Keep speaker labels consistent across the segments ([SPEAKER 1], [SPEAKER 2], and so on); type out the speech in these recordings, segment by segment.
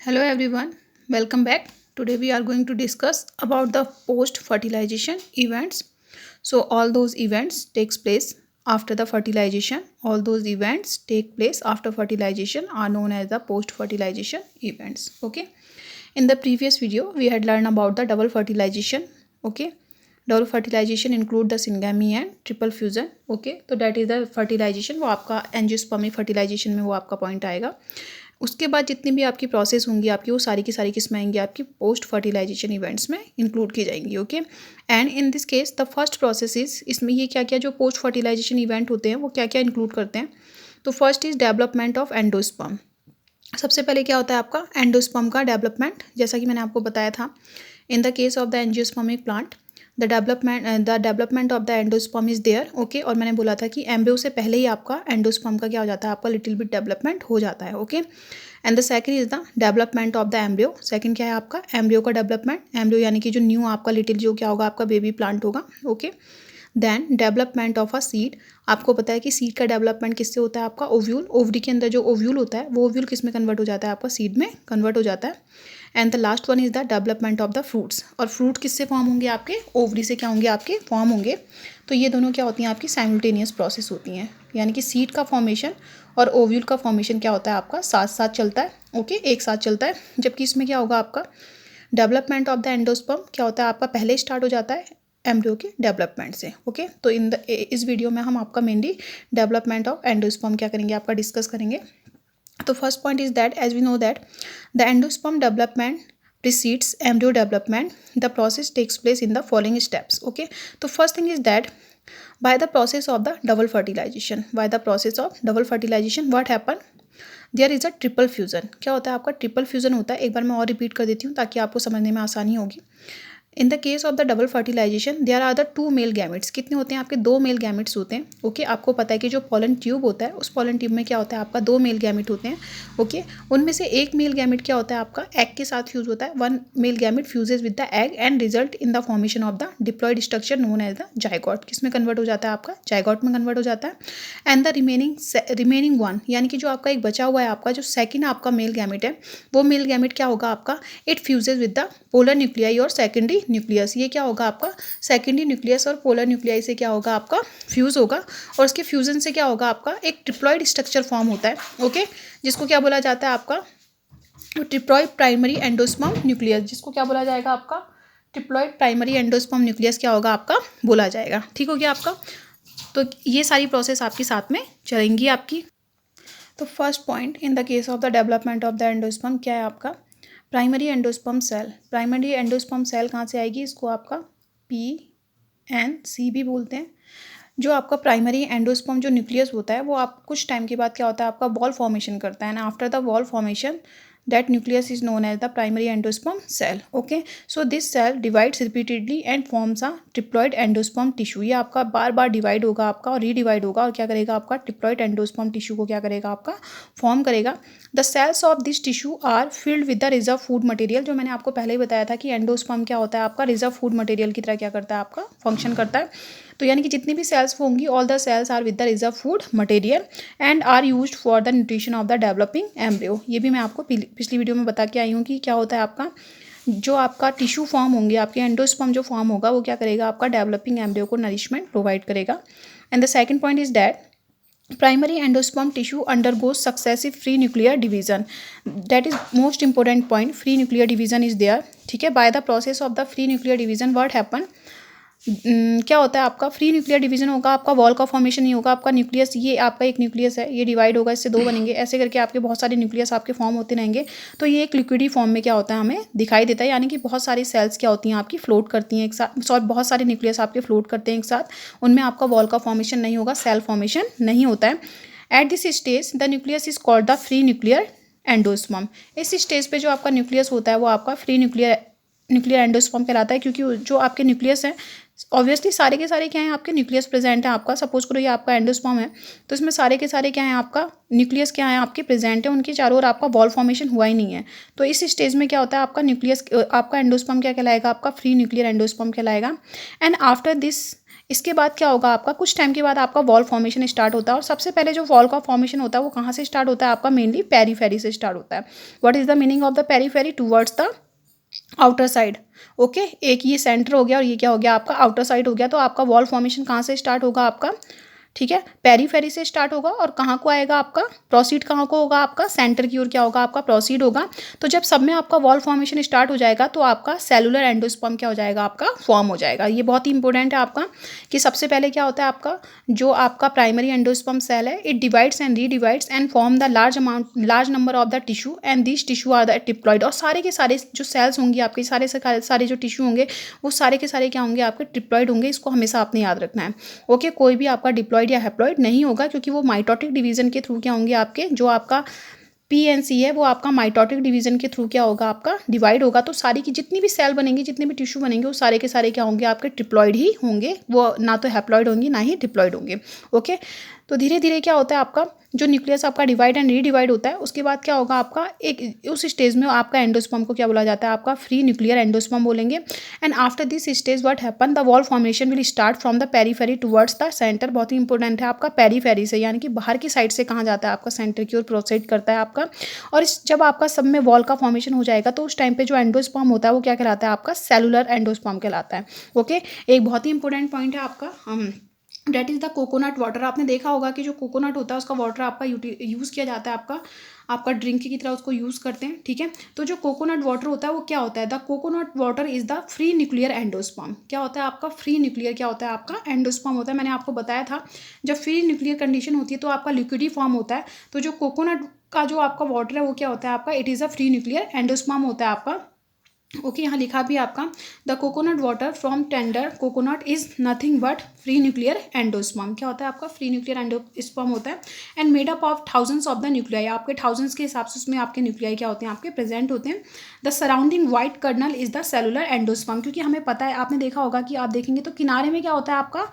[SPEAKER 1] Hello everyone, welcome back. Today we are going to discuss about the post fertilization events. So all those events takes place after the fertilization. All those events take place after fertilization are known as the post fertilization events. Okay. In the previous video we had learned about the double fertilization. Okay. Double fertilization include the syngamy and triple fusion. Okay, तो that is the fertilization. वो आपका angiospermic fertilisation में वो आपका point आएगा. उसके बाद जितनी भी आपकी प्रोसेस होंगी आपकी वो सारी की सारी किस्में आएंगी आपकी पोस्ट फर्टिलाइजेशन इवेंट्स में इंक्लूड की जाएंगी. Okay, and in this case the first process is, इसमें ये क्या क्या जो पोस्ट फर्टिलाइजेशन इवेंट होते हैं वो क्या क्या इंक्लूड करते हैं. तो first is development of endosperm. सबसे पहले क्या होता है आपका एंडोस्पर्म का डेवलपमेंट. जैसा कि मैंने आपको बताया था, in the case of the angiospermic plant the development of the endosperm is there. Okay, और मैंने बोला था कि एम्ब्रियो से पहले ही आपका एंडोस्पर्म का क्या हो जाता है, आपका लिटिल बिट डेवलपमेंट हो जाता है. Okay, and the second is the development of the embryo. Second क्या है आपका एम्ब्रियो का डेवलपमेंट. एम्ब्रियो यानी कि जो न्यू आपका लिटिल जो क्या होगा आपका बेबी प्लांट होगा. Okay, then development of a seed. आपको पता है कि सीड का डेवलपमेंट किससे होता है, आपका ओव्यूल. ओवरी के अंदर जो ओव्यूल होता है वो ओव्यूल किस में कन्वर्ट हो जाता है, आपका सीड में कन्वर्ट हो जाता है. And the last one is the development of the fruits. और फ्रूट किससे फॉर्म होंगे, आपके ओवरी से क्या होंगे, आपके फॉर्म होंगे. तो ये दोनों क्या होती हैं, आपकी साइमल्टेनियस प्रोसेस होती हैं. यानी कि सीड का फॉर्मेशन और ओव्यूल का फॉर्मेशन क्या होता है आपका साथ साथ चलता है. ओके, एक साथ चलता है. जबकि इसमें क्या होगा आपका डेवलपमेंट ऑफ द एंडोस्पर्म क्या होता है आपका पहले स्टार्ट हो जाता है एम्ब्रियो के डेवलपमेंट से. ओके, तो इस वीडियो में हम आपका मेनली डेवलपमेंट ऑफ एंडोस्पर्म क्या करेंगे, आपका डिस्कस करेंगे. तो first point is that as we know that the endosperm development precedes embryo development. The process takes place in the following steps. Okay, तो first thing is that by the process of the double fertilization, what happen, there is a triple fusion. क्या होता है आपका triple fusion होता है. एक बार मैं और रिपीट कर देती हूँ ताकि आपको समझने में आसानी होगी. In the case of the double fertilization there are the 2 male gametes. कितने होते हैं आपके 2 मेल गैमेट्स होते हैं. ओके, आपको पता है कि जो पॉलन ट्यूब होता है उस पॉलन ट्यूब में क्या होता है आपका 2 मेल गैमेट होते हैं. ओके, उनमें से एक मेल गैमेट क्या होता है आपका एग के साथ फ्यूज होता है. 1 male gamete fuses with the egg and result in the formation of the diploid structure known as the zygote. किस में कन्वर्ट हो जाता है आपका जाइगोट में कन्वर्ट हो जाता है. एंड द रिमेनिंग वन यानी कि जो आपका एक बचा हुआ है आपका जो सेकेंड आपका मेल गैमेट है वो मेल गैमेट क्या होगा आपका it fuses with the polar nuclei और सेकेंडरी न्यूक्लियस. ये क्या होगा आपका सेकेंडरी न्यूक्लियस और पोलर न्यूक्लियाई से क्या होगा आपका फ्यूज होगा. और उसके फ्यूजन से क्या होगा आपका एक ट्रिप्लॉइड स्ट्रक्चर फॉर्म होता है. ओके, जिसको क्या बोला जाता है आपका ट्रिप्लॉइड प्राइमरी एंडोस्पर्म न्यूक्लियस. जिसको क्या बोला जाएगा आपका ट्रिप्लॉइड प्राइमरी एंडोस्पर्म न्यूक्लियस क्या होगा आपका बोला जाएगा. ठीक हो गया आपका. तो ये सारी प्रोसेस आपकी साथ में चलेंगी आपकी. तो first point in the case of the development of the endosperm क्या है आपका primary endosperm cell. Primary endosperm cell कहाँ से आएगी, इसको आपका PNC भी बोलते हैं. जो आपका प्राइमरी एंडोस्पर्म जो न्यूक्लियस होता है वो आप कुछ टाइम के बाद क्या होता है आपका वॉल फॉर्मेशन करता है. And after the wall formation that nucleus is known as the primary endosperm cell. Okay, so this cell divides repeatedly and forms a triploid endosperm tissue. ये आपका बार बार डिवाइड होगा आपका और रीडिवाइड होगा और क्या करेगा आपका ट्रिप्लॉइड एंडोस्पर्म टिश्यू को क्या करेगा आपका फॉर्म करेगा. The cells of this tissue are filled with the reserve food material. जो मैंने आपको पहले ही बताया था कि एंडोस्पर्म क्या होता है आपका रिजर्व फूड मटेरियल की तरह क्या करता है आपका फंक्शन करता है. तो यानी कि जितनी भी सेल्स होंगी all the cells are with the reserve food material and are used for the nutrition of the developing embryo. ये भी मैं आपको पिछली वीडियो में बता के आई हूँ कि क्या होता है आपका जो आपका टिश्यू फॉर्म होंगे आपके एंडोस्पर्म जो फॉर्म होगा वो क्या करेगा आपका डेवलपिंग एम्ब्रियो को नरिशमेंट प्रोवाइड करेगा. And the second point is that primary endosperm tissue undergoes successive free nuclear division. That is most important point. Free nuclear division is there. ठीक है, by the process of the free nuclear division what happen क्या होता है आपका free nuclear division होगा आपका wall का formation नहीं होगा आपका न्यूक्लियस. ये आपका एक न्यूक्लियस है ये डिवाइड होगा इससे 2 बनेंगे. ऐसे करके आपके बहुत सारे न्यूक्लियस आपके फॉर्म होते रहेंगे. तो ये एक लिक्विडी फॉर्म में क्या होता है हमें दिखाई देता है. यानी कि बहुत सारी सेल्स क्या होती हैं आपकी फ्लोट करती हैं एक साथ. बहुत सारे न्यूक्लियस आपके फ्लोट करते हैं एक साथ. उनमें आपका वॉल का फॉर्मेशन नहीं होगा सेल फॉर्मेशन नहीं होता है. At this stage the nucleus is called the free nuclear endosperm. इस स्टेज पे जो आपका न्यूक्लियस होता है वो आपका फ्री न्यूक्लियर एंडोस्पर्म कहलाता है. क्योंकि जो आपके न्यूक्लियस हैं ऑब्वियसली सारे के सारे क्या हैं आपके न्यूक्लियस प्रेजेंट है आपका. सपोज करो ये आपका एंडोस्पर्म है तो इसमें सारे के सारे क्या हैं आपका न्यूक्लियस क्या है आपके प्रेजेंट है. उनके चारों ओर आपका वॉल फॉर्मेशन हुआ ही नहीं है. तो इस स्टेज में क्या होता है आपका न्यूक्लियस आपका एंडोस्पर्म क्या कहलाएगा आपका फ्री न्यूक्लियर एंडोस्पर्म कहलाएगा. एंड आफ्टर दिस इसके बाद क्या होगा आपका, कुछ टाइम के बाद आपका वॉल फॉर्मेशन स्टार्ट होता है। और सबसे पहले जो वॉल का फॉर्मेशन होता है वो कहाँ से स्टार्ट होता है आपका, मेनली पेरीफेरी से स्टार्ट होता है। What is the meaning of the periphery, towards the outer side. Okay, एक ये सेंटर हो गया और ये क्या हो गया आपका आउटर साइड हो गया। तो आपका वॉल फॉर्मेशन कहाँ से स्टार्ट होगा आपका, ठीक है, पेरीफेरी से स्टार्ट होगा और कहाँ को आएगा आपका, प्रोसीड कहाँ को होगा आपका, सेंटर की ओर क्या होगा आपका प्रोसीड होगा। तो जब सब में आपका वॉल फॉर्मेशन स्टार्ट हो जाएगा तो आपका सेलुलर एंडोस्पर्म क्या हो जाएगा आपका, फॉर्म हो जाएगा। ये बहुत ही इंपॉर्टेंट है आपका कि सबसे पहले क्या होता है आपका, जो आपका प्राइमरी एंडोस्पर्म सेल है, it divides and redivides and form the large number of the tissue and this tissue are the triploid. और सारे के सारे जो सेल्स होंगे आपके, सारे जो टिश्यू होंगे वो सारे के सारे क्या होंगे आपके, ट्रिप्लॉइड होंगे। इसको हमेशा आपने याद रखना है। ओके, कोई भी आपका डिप्लॉइड या हैप्लॉइड नहीं होगा, क्योंकि वो माइटोटिक डिवीजन के थ्रू क्या होंगे आपके, जो आपका PNC है वो आपका माइटोटिक डिवीजन के थ्रू क्या होगा आपका, डिवाइड होगा। तो सारी की जितनी भी सेल बनेंगे, जितने भी टिश्यू बनेंगे, वो सारे के सारे क्या होंगे आपके, ट्रिप्लॉइड ही होंगे। वो ना तो हैप्लॉइड होंगे ना ही डिप्लॉइड होंगे। ओके, तो धीरे धीरे क्या होता है आपका, जो न्यूक्लियस आपका डिवाइड एंड रीडिवाइड होता है, उसके बाद क्या होगा आपका, एक उस स्टेज में आपका एंडोस्पर्म को क्या बोला जाता है आपका, फ्री न्यूक्लियर एंडोस्पर्म बोलेंगे। And after this stage what happen, the wall formation will start from the periphery towards the centre. बहुत ही इंपॉर्टेंट है आपका, पेरीफेरी से यानी कि बाहर की साइड से कहाँ जाता है आपका, सेंटर की ओर प्रोसीड करता है आपका। और जब आपका सब में वॉल का फॉर्मेशन हो जाएगा तो उस टाइम पे जो एंडोस्पर्म होता है वो क्या कहलाता है आपका, सेलुलर एंडोस्पर्म कहलाता है। ओके, एक बहुत ही इंपॉर्टेंट पॉइंट है आपका that is the coconut water. आपने देखा होगा कि जो कोकोनट होता है उसका वाटर आपका यूज़ किया जाता है, आपका ड्रिंक की तरह उसको यूज़ करते हैं। ठीक है, तो जो कोकोनट वाटर होता है वो क्या होता है, the coconut water is the free nuclear endosperm. क्या होता है आपका, फ्री न्यूक्लियर क्या होता है आपका, एंडोस्पर्म होता है। मैंने आपको बताया था जब फ्री न्यूक्लियर कंडीशन होती है तो आपका लिक्विडी फॉर्म होता है। तो जो कोकोनट का जो आपका वाटर है वो क्या होता है आपका, it is a free nuclear endosperm होता है आपका। ओके, यहाँ लिखा भी आपका, the coconut water from tender coconut is nothing but free nuclear endosperm. क्या होता है आपका, फ्री न्यूक्लियर एंडोस्पर्म होता है। And made up of thousands of the nuclei, आपके थाउजेंड्स के हिसाब से उसमें आपके न्यूक्लियाई क्या होते हैं आपके प्रेजेंट होते हैं। The surrounding white kernel is the cellular endosperm. क्योंकि हमें पता है, आपने देखा होगा कि आप देखेंगे तो किनारे में क्या होता है आपका,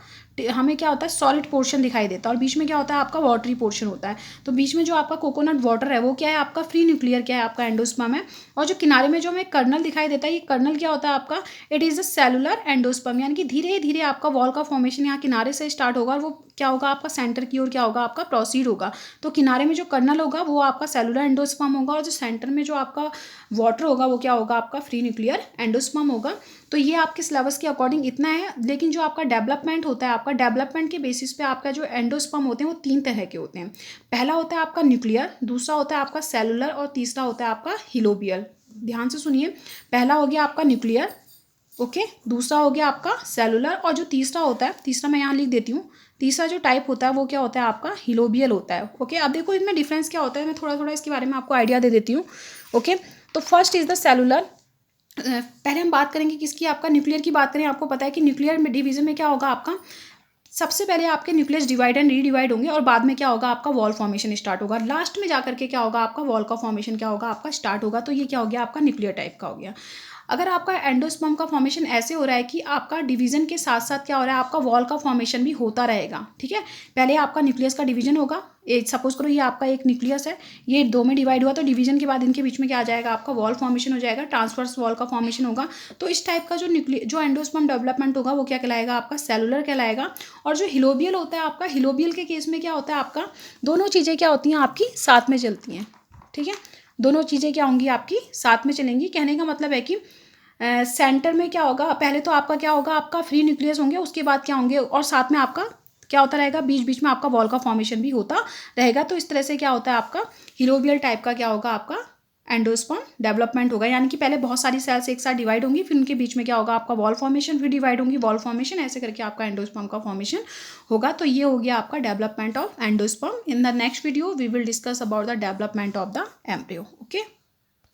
[SPEAKER 1] हमें क्या होता है, सॉलिड पोर्शन दिखाई देता है और बीच में क्या होता है आपका, वाटरी पोर्शन होता है। तो बीच में जो आपका कोकोनट वाटर है वो क्या है आपका, फ्री न्यूक्लियर क्या है आपका, एंडोस्पर्म है। और जो किनारे में जो हमें कर्नल दिखाई देता है, ये कर्नल क्या होता है आपका, it is a cellular endosperm. यानी कि धीरे धीरे आपका वॉल का फॉर्मेशन यहाँ किनारे से स्टार्ट होगा और वो क्या होगा आपका, सेंटर की ओर क्या होगा आपका, प्रोसीड होगा। तो किनारे में जो कर्नल होगा वो आपका सेलुलर एंडोस्पर्म होगा और जो सेंटर में जो आपका वाटर होगा वो क्या होगा आपका, फ्री न्यूक्लियर एंडोस्पर्म होगा। तो ये आपके सिलेबस के अकॉर्डिंग इतना है। लेकिन जो आपका डेवलपमेंट होता है, आपका डेवलपमेंट के बेसिस पे आपका जो एंडोस्पर्म होते हैं वो 3 तरह के होते हैं। पहला होता है आपका न्यूक्लियर, दूसरा होता है आपका सेलुलर और तीसरा होता है आपका हिलोबियल। ध्यान से सुनिए, पहला हो गया आपका न्यूक्लियर, ओके, दूसरा हो गया आपका सेलुलर और जो तीसरा होता है, तीसरा मैं यहाँ लिख देती हूँ, तीसरा जो टाइप होता है वो क्या होता है आपका, हिलोबियल होता है। ओके, अब देखो इनमें डिफरेंस क्या होता है, मैं थोड़ा थोड़ा इसके बारे में आपको आइडिया दे देती हूँ। ओके, तो फर्स्ट इज द सेलुलर। पहले हम बात करेंगे किसकी, आपका न्यूक्लियर की बात करें। आपको पता है कि न्यूक्लियर डिवीजन में क्या होगा आपका, सबसे पहले आपके न्यूक्लियस डिवाइड एंड रीडिवाइड होंगे और बाद में क्या होगा आपका, वॉल फॉर्मेशन स्टार्ट होगा। लास्ट में जाकर के क्या होगा आपका, वॉल का फॉर्मेशन क्या होगा आपका, स्टार्ट होगा। तो ये क्या हो गया आपका, न्यूक्लियर टाइप का हो गया। अगर आपका एंडोस्पर्म का फॉर्मेशन ऐसे हो रहा है कि आपका डिवीजन के साथ साथ क्या हो रहा है, आपका वॉल का फॉर्मेशन भी होता रहेगा। ठीक है, पहले आपका न्यूक्लियस का डिवीजन होगा। सपोज करो ये आपका एक न्यूक्लियस है, ये 2 में डिवाइड हुआ, तो डिवीजन के बाद इनके बीच में क्या आ जाएगा आपका, वॉल फॉर्मेशन हो जाएगा, ट्रांसवर्स वॉल का फॉर्मेशन होगा। तो इस टाइप का जो एंडोस्पर्म डेवलपमेंट होगा वो क्या कहलाएगा आपका, सेलुलर कहलाएगा। और जो हिलोबियल होता है आपका, हिलोबियल के केस में क्या होता है आपका, दोनों चीज़ें क्या होती हैं आपकी साथ में चलती हैं। ठीक है, दोनों चीज़ें क्या होंगी आपकी साथ में चलेंगी। कहने का मतलब है कि सेंटर में क्या होगा, पहले तो आपका क्या होगा, आपका फ्री न्यूक्लियस होंगे, उसके बाद क्या होंगे, और साथ में आपका क्या होता रहेगा, बीच बीच में आपका वॉल का फॉर्मेशन भी होता रहेगा। तो इस तरह से क्या होता है आपका हिलोबियल टाइप का क्या होगा आपका एंडोस्पर्म डेवलपमेंट होगा। यानी कि पहले बहुत सारी सेल्स एक साथ डिवाइड होंगी, फिर उनके बीच में क्या होगा आपका वॉल फॉर्मेशन, फिर डिवाइड होंगी, वॉल फॉर्मेशन, ऐसे करके आपका एंडोस्पर्म का फॉर्मेशन होगा। तो ये हो गया आपका development of endosperm. In the next video we will discuss about the development of the embryo. Okay.